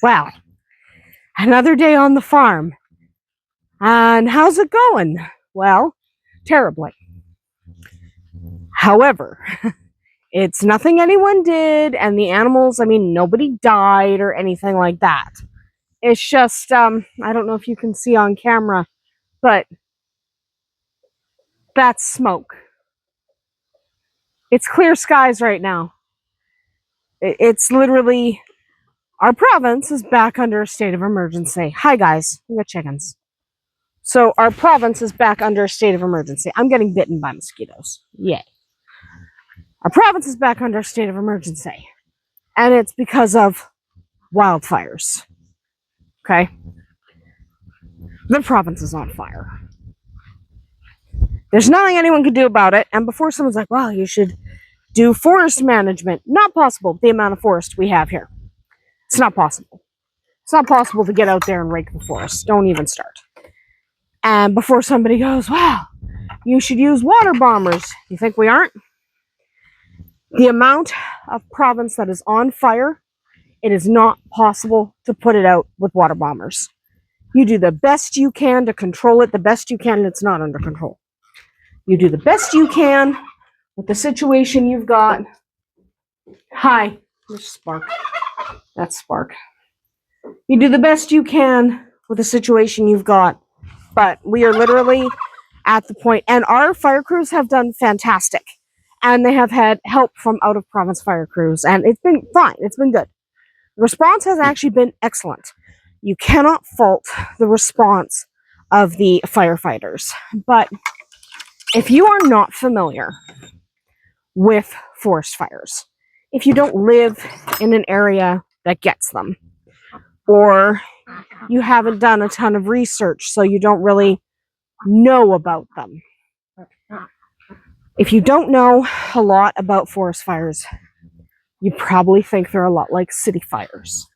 Well, another day on the farm. And how's it going? Well, terribly. However, it's nothing anyone did, and the animals, I mean, nobody died or anything like that. It's just, I don't know if you can see on camera, but that's smoke. It's clear skies right now. It's literally, our province is back under a state of emergency. Hi guys, we got chickens. So our province is back under a state of emergency. I'm getting bitten by mosquitoes. Yay. Our province is back under a state of emergency. And it's because of wildfires. Okay? The province is on fire. There's nothing anyone can do about it. And before someone's like, well, you should do forest management. Not possible, the amount of forest we have here. It's not possible. It's not possible to get out there and rake the forest. Don't even start. And before somebody goes, wow, you should use water bombers. You think we aren't? The amount of province that is on fire, it is not possible to put it out with water bombers. You do the best you can to control it, the best you can, and it's not under control. You do the best you can with the situation you've got. Hi, there's Spark. That's Spark. You do the best you can with the situation you've got, but we are literally at the point, and our fire crews have done fantastic, and they have had help from out-of-province fire crews, and it's been fine. It's been good. The response has actually been excellent. You cannot fault the response of the firefighters, but if you are not familiar with forest fires, if you don't live in an area that gets them, or you haven't done a ton of research, so you don't really know about them. If you don't know a lot about forest fires, you probably think they're a lot like city fires.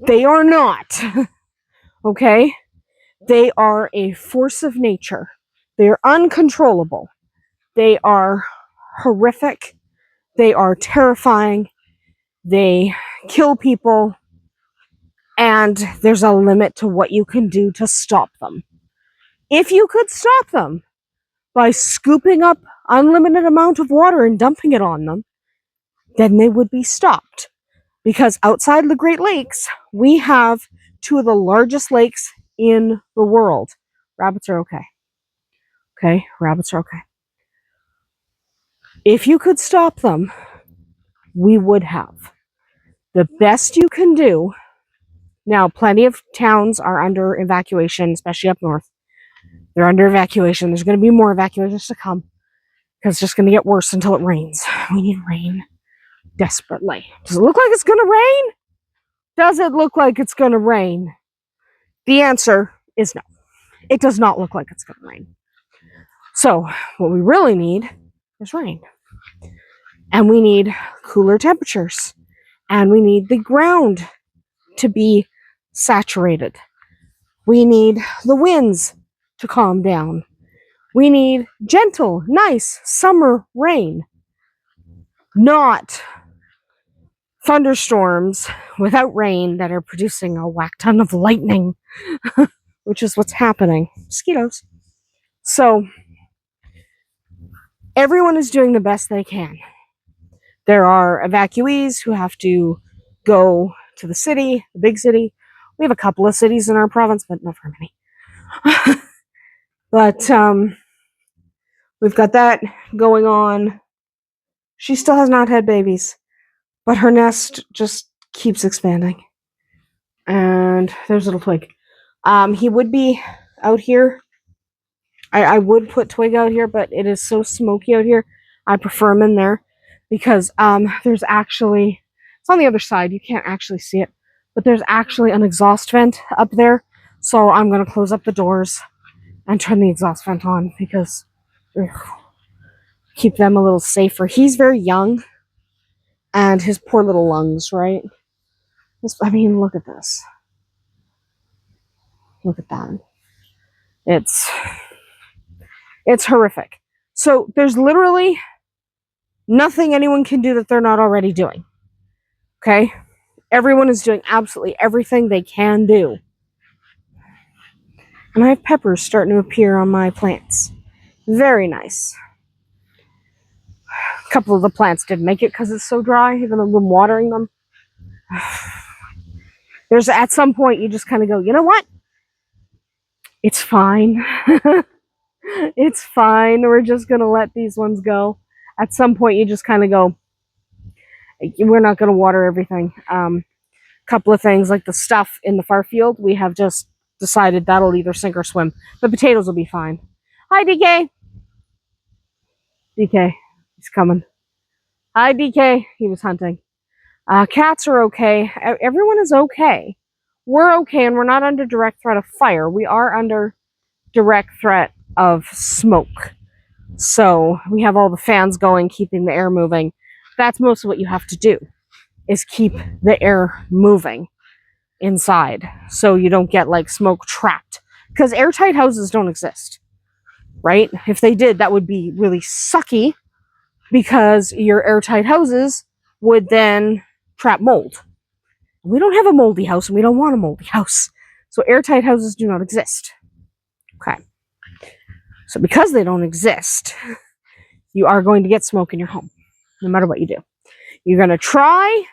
They are not. Okay? They are a force of nature. They are uncontrollable. They are horrific. They are terrifying. They kill people. And there's a limit to what you can do to stop them. If you could stop them by scooping up unlimited amount of water and dumping it on them, then they would be stopped. Because outside the Great Lakes, we have two of the largest lakes in the world. Rabbits are okay. Okay, rabbits are okay. If you could stop them, we would have. The best you can do. Now, plenty of towns are under evacuation, especially up north. They're under evacuation. There's going to be more evacuations to come because it's just going to get worse until it rains. We need rain desperately. Does it look like it's going to rain? Does it look like it's going to rain? The answer is no. It does not look like it's going to rain. So, what we really need is rain. And we need cooler temperatures. And we need the ground to be saturated. We need the winds to calm down. We need gentle, nice summer rain. Not thunderstorms without rain that are producing a whack ton of lightning, which is what's happening. Mosquitoes. So, everyone is doing the best they can. There are evacuees who have to go to the city, the big city. We have a couple of cities in our province, but not very many. But we've got that going on. She still has not had babies, but her nest just keeps expanding. And there's little Twig. He would be out here. I would put Twig out here, but it is so smoky out here. I prefer him in there because there's actually, it's on the other side. You can't actually see it, but there's actually an exhaust vent up there. So I'm going to close up the doors and turn the exhaust vent on because keep them a little safer. He's very young and his poor little lungs, right? I mean, look at this. Look at that. It's horrific. So there's literally nothing anyone can do that they're not already doing. Okay? Everyone is doing absolutely everything they can do. And I have peppers starting to appear on my plants. Very nice. A couple of the plants didn't make it because it's so dry, even though I'm watering them. There's at some point you just kind of go, you know what? It's fine. It's fine. We're just going to let these ones go. At some point you just kind of go, we're not going to water everything. Couple of things like the stuff in the far field, we have just decided that'll either sink or swim. The potatoes will be fine. Hi, DK. DK, he's coming. Hi, DK. He was hunting. Cats are okay. Everyone is okay. We're okay, and we're not under direct threat of fire. We are under direct threat of smoke. So we have all the fans going, keeping the air moving. That's most of what you have to do, is keep the air moving inside so you don't get like smoke trapped. Because airtight houses don't exist, right? If they did, that would be really sucky, because your airtight houses would then trap mold. We don't have a moldy house, and we don't want a moldy house. So airtight houses do not exist. Okay. So because they don't exist, you are going to get smoke in your home, no matter what you do. You're going to try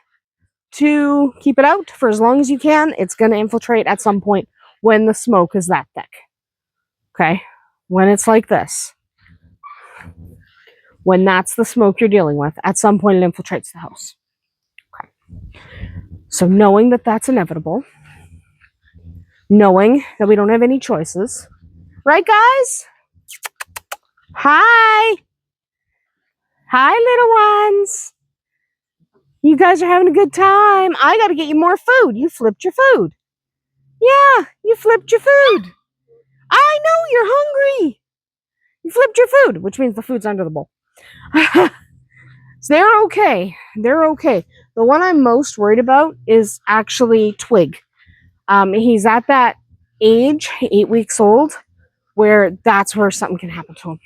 to keep it out for as long as you can. It's going to infiltrate at some point when the smoke is that thick. Okay? When it's like this, when that's the smoke you're dealing with, at some point it infiltrates the house. Okay. So knowing that that's inevitable, knowing that we don't have any choices, right, guys? Hi! Hi, little ones! You guys are having a good time. I gotta get you more food. You flipped your food. Yeah, you flipped your food. I know you're hungry. You flipped your food, which means the food's under the bowl. So they're okay. They're okay. The one I'm most worried about is actually Twig. He's at that age, 8 weeks old, where that's where something can happen to him.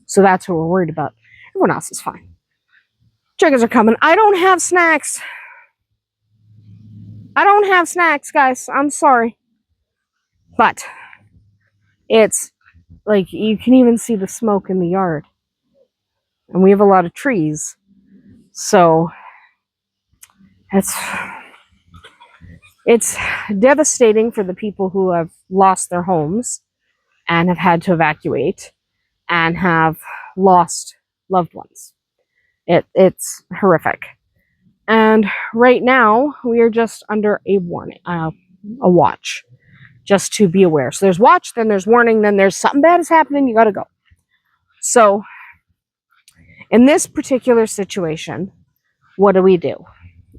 So that's who we're worried about. Everyone else is fine. Chickens are coming. I don't have snacks. I don't have snacks, guys. I'm sorry. But it's like you can even see the smoke in the yard. And we have a lot of trees. So it's devastating for the people who have lost their homes and have had to evacuate and have lost loved ones. It's horrific. And right now, we are just under a warning, a watch, just to be aware. So there's watch, then there's warning, then there's something bad is happening, you gotta go. So in this particular situation, what do?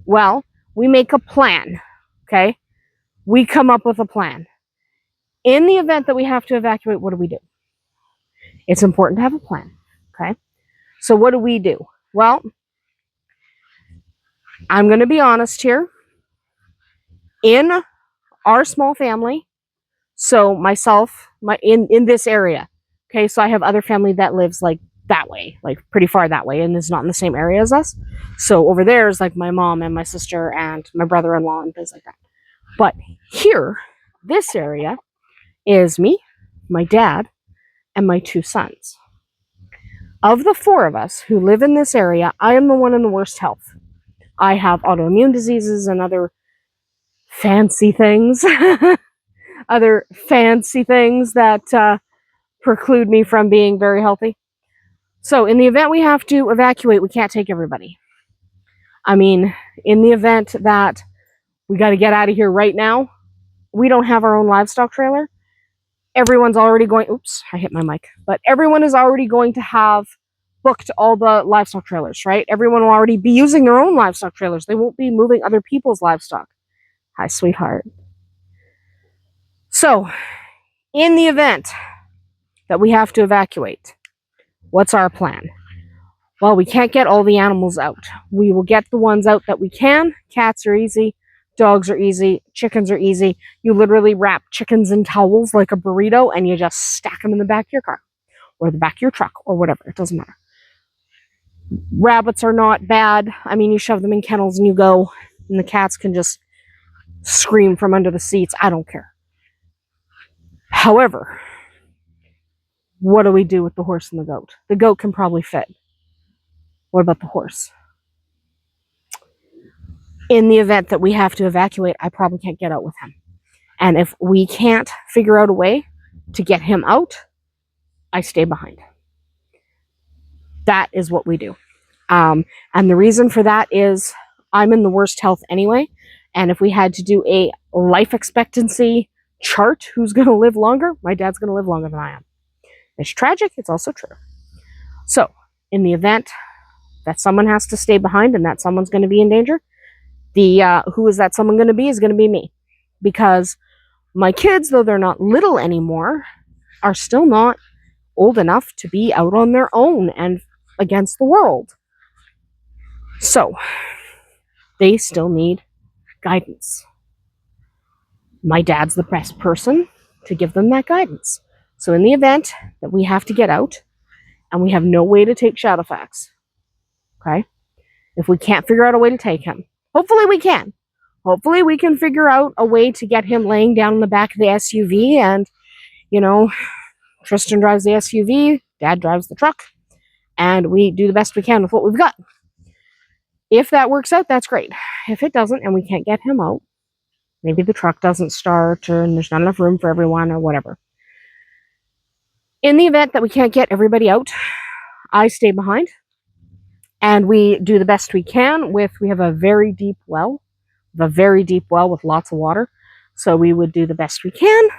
Well, we make a plan, okay? We come up with a plan. In the event that we have to evacuate, what do? It's important to have a plan, okay? So what do? Well, I'm going to be honest here. In our small family, so myself, in this area, okay, so I have other family that lives like that way, like pretty far that way, and is not in the same area as us. So over there is like my mom and my sister and my brother-in-law and things like that. But here, this area, is me, my dad, and my 2 sons. Of the 4 of us who live in this area, I am the one in the worst health. I have autoimmune diseases and other fancy things, that preclude me from being very healthy. So in the event we have to evacuate, we can't take everybody. I mean, in the event that we got to get out of here right now, we don't have our own livestock trailer. Everyone's already going, oops, I hit my mic, but everyone is already going to have booked all the livestock trailers, right? Everyone will already be using their own livestock trailers. They won't be moving other people's livestock. Hi, sweetheart. So, in the event that we have to evacuate, what's our plan? Well, we can't get all the animals out. We will get the ones out that we can. Cats are easy. Dogs are easy. Chickens are easy. You literally wrap chickens in towels like a burrito and you just stack them in the back of your car or the back of your truck or whatever. It doesn't matter. Rabbits are not bad. I mean, you shove them in kennels and you go. and the cats can just scream from under the seats. I don't care. However, what do we do with the horse and the goat? The goat can probably fit. What about the horse? In the event that we have to evacuate, I probably can't get out with him. And if we can't figure out a way to get him out, I stay behind. That is what we do. And the reason for that is I'm in the worst health anyway. And if we had to do a life expectancy chart, who's going to live longer? My dad's going to live longer than I am. It's tragic. It's also true. So in the event that someone has to stay behind and that someone's going to be in danger, who is that someone going to be is going to be me. Because my kids, though they're not little anymore, are still not old enough to be out on their own and against the world. So they still need guidance. My dad's the best person to give them that guidance. So in the event that we have to get out and we have no way to take Shadowfax, okay, if we can't figure out a way to take him, hopefully we can. Hopefully we can figure out a way to get him laying down in the back of the SUV and, Tristan drives the SUV, Dad drives the truck, and we do the best we can with what we've got. If that works out, that's great. If it doesn't and we can't get him out, maybe the truck doesn't start or there's not enough room for everyone or whatever. In the event that we can't get everybody out, I stay behind and we do the best we can we have a very deep well. With lots of water. So we would do the best we can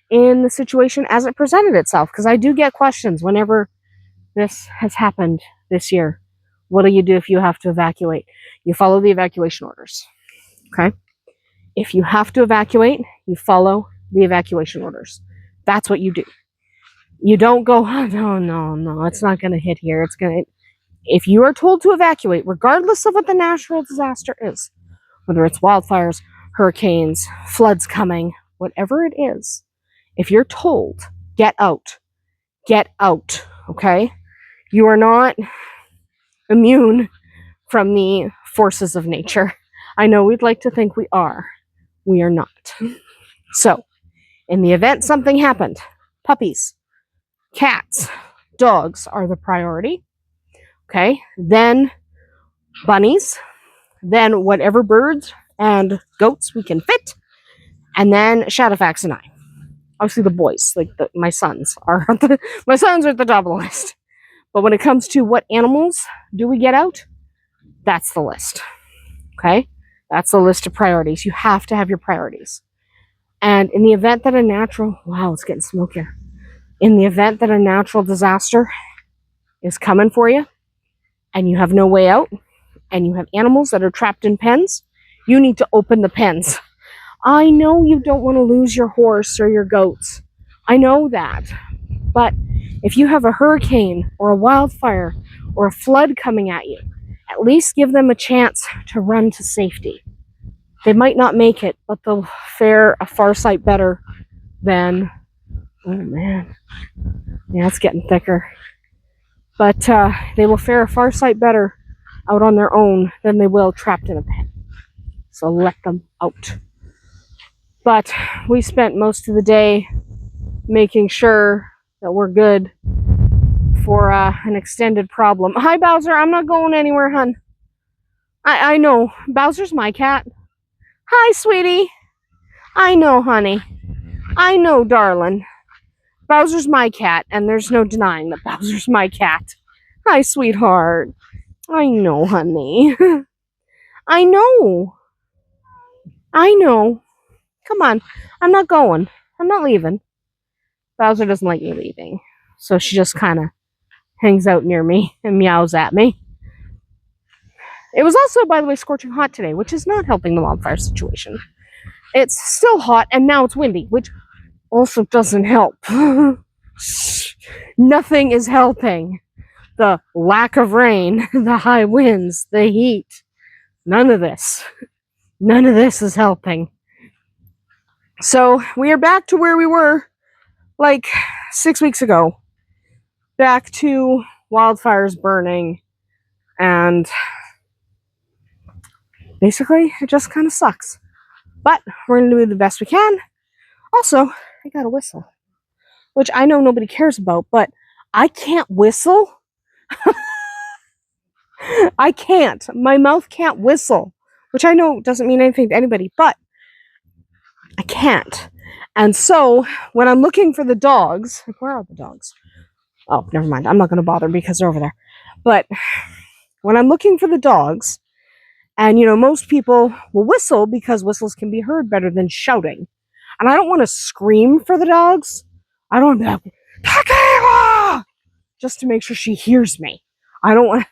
in the situation as it presented itself. Because I do get questions whenever this has happened this year. What do you do if you have to evacuate? You follow the evacuation orders. Okay? If you have to evacuate, you follow the evacuation orders. That's what you do. You don't go, oh, no, it's not going to hit here. If you are told to evacuate, regardless of what the natural disaster is, whether it's wildfires, hurricanes, floods coming, whatever it is, if you're told, get out, okay? You are not immune from the forces of nature. I know we'd like to think we are. We are not. So, in the event something happened, puppies, cats, dogs are the priority. Okay? Then bunnies, then whatever birds and goats we can fit, and then Shadowfax and I. Obviously the boys, my sons are at the top of the list. But when it comes to what animals do we get out, that's the list. Okay? That's the list of priorities. You have to have your priorities. And in the event that it's getting smokier. In the event that a natural disaster is coming for you, and you have no way out, and you have animals that are trapped in pens, you need to open the pens. I know you don't want to lose your horse or your goats. I know that. But if you have a hurricane or a wildfire or a flood coming at you, at least give them a chance to run to safety. They might not make it, but they'll fare a far sight better than... Oh, man. Yeah, it's getting thicker. But they will fare a far sight better out on their own than they will trapped in a pen. So let them out. But we spent most of the day making sure that we're good for an extended problem. Hi, Bowser. I'm not going anywhere, hun. I know. Bowser's my cat. Hi, sweetie. I know, honey. I know, darling. Bowser's my cat, and there's no denying that Bowser's my cat. Hi, sweetheart. I know, honey. I know. Come on. I'm not going. I'm not leaving. Bowser doesn't like me leaving. So she just kind of hangs out near me and meows at me. It was also, by the way, scorching hot today, which is not helping the wildfire situation. It's still hot, and now it's windy, which also doesn't help. Nothing is helping. The lack of rain, the high winds, the heat. None of this is helping. So we are back to where we were like 6 weeks ago. Back to wildfires burning and basically, it just kind of sucks. But we're going to do the best we can. Also, I got a whistle, which I know nobody cares about, but I can't whistle. I can't. My mouth can't whistle, which I know doesn't mean anything to anybody, but I can't. And so when I'm looking for the dogs, where are the dogs? Oh, never mind. I'm not going to bother because they're over there. But when I'm looking for the dogs, and most people will whistle because whistles can be heard better than shouting. And I don't want to scream for the dogs. I don't want to be like, Takela! Just to make sure she hears me. I don't want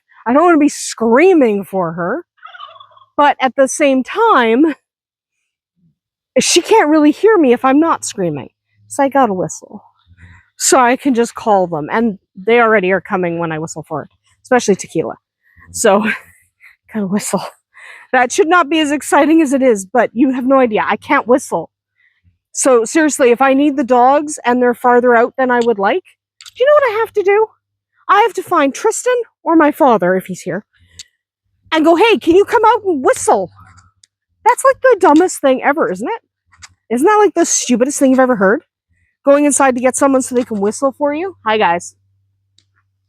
to be screaming for her. But at the same time, she can't really hear me if I'm not screaming. So I got to whistle. So I can just call them. And they already are coming when I whistle for it. Especially Tequila. So, gotta whistle. That should not be as exciting as it is, but you have no idea. I can't whistle. So seriously, if I need the dogs and they're farther out than I would like, do you know what I have to do? I have to find Tristan or my father, if he's here, and go, hey, can you come out and whistle? That's like the dumbest thing ever, isn't it? Isn't that like the stupidest thing you've ever heard? Going inside to get someone so they can whistle for you? Hi, guys.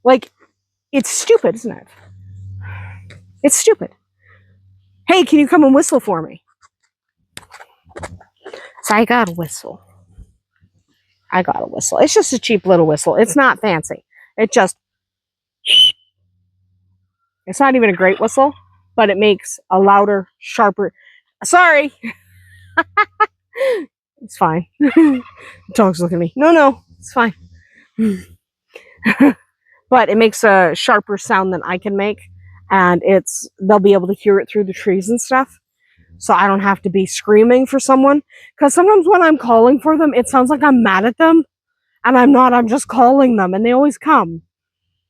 Like, it's stupid, isn't it? It's stupid. Hey, can you come and whistle for me? So I got a whistle. It's just a cheap little whistle. It's not fancy. It's not even a great whistle, but it makes a louder, sharper. Sorry. It's fine. The dog's looking at me. No, it's fine. But it makes a sharper sound than I can make, and they'll be able to hear it through the trees and stuff. So I don't have to be screaming for someone. Because sometimes when I'm calling for them, it sounds like I'm mad at them. And I'm not. I'm just calling them. And they always come.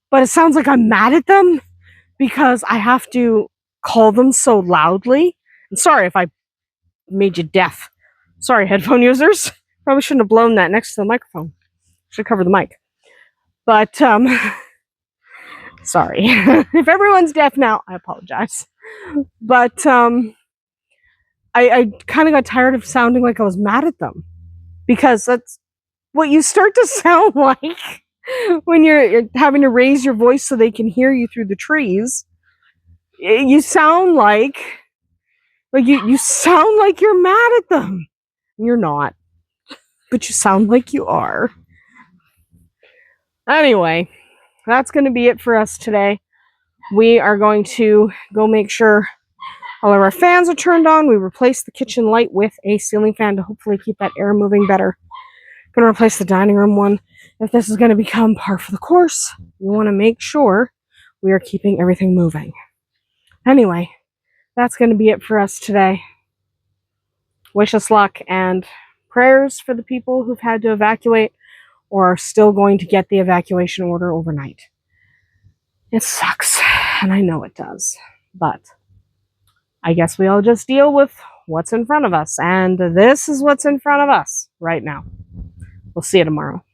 But it sounds like I'm mad at them because I have to call them so loudly. And sorry if I made you deaf. Sorry, headphone users. Probably shouldn't have blown that next to the microphone. Should cover the mic. But, sorry. If everyone's deaf now, I apologize. But, I kind of got tired of sounding like I was mad at them. Because that's what you start to sound like when you're having to raise your voice so they can hear you through the trees. You sound like you sound like you're mad at them. You're not. But you sound like you are. Anyway, that's going to be it for us today. We are going to go make sure all of our fans are turned on. We replaced the kitchen light with a ceiling fan to hopefully keep that air moving better. Going to replace the dining room one. If this is going to become par for the course, we want to make sure we are keeping everything moving. Anyway, that's going to be it for us today. Wish us luck and prayers for the people who've had to evacuate or are still going to get the evacuation order overnight. It sucks, and I know it does, but I guess we all just deal with what's in front of us, and this is what's in front of us right now. We'll see you tomorrow.